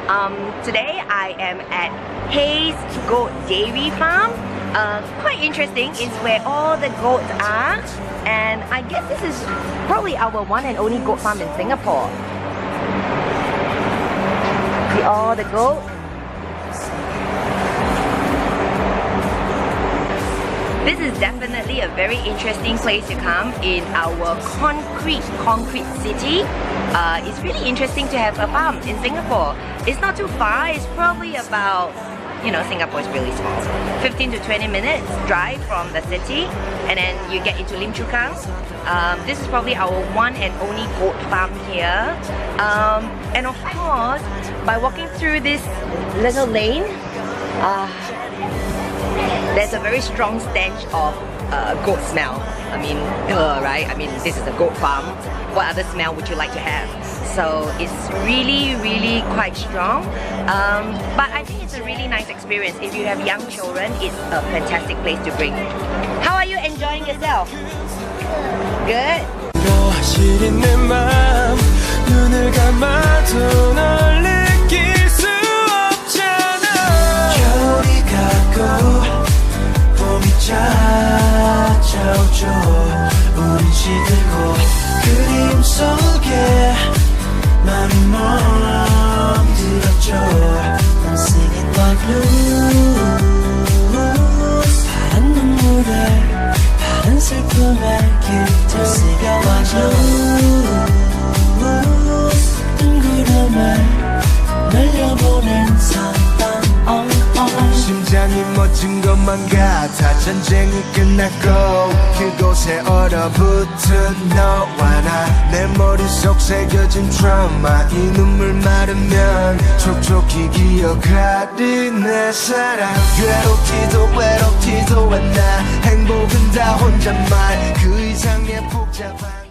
Today I am at Hayes Goat Dairy Farm. Quite interesting, it's where all the goats are, and I guess this is probably our one and only goat farm in Singapore. See all the goats. This is definitely a very interesting place to come in our concrete city. It's really interesting to have a farm in Singapore. It's not too far, it's probably about, Singapore is really small. 15 to 20 minutes drive from the city, and then you get into Lim Chu Kang. This is probably our one and only goat farm here. And of course, by walking through this little lane, there's a very strong stench of goat smell. I mean, right? I mean, this is a goat farm. What other smell would you like to have? So it's really quite strong. But I think it's a really nice experience. If you have young children, it's a fantastic place to bring. How are you enjoying yourself? Good? 찾아오죠. 우린 시들고 그림 속에 맘이 멍들었죠. I'm singing like blues. 파란 눈물에 파란 슬픔에 깃들 singing like blues. 뜬 구름에 날려보낸 사랑. 심장이 멎은 것만 같아. 전쟁이 끝났고 그곳에 얼어붙은 너와 나. 내 머릿속 새겨진 트라우마. 이 눈물 마르면 촉촉히 기억하리 내 사랑. 괴롭지도 않아. 행복은 다 혼잣말. 그 이상의 복잡한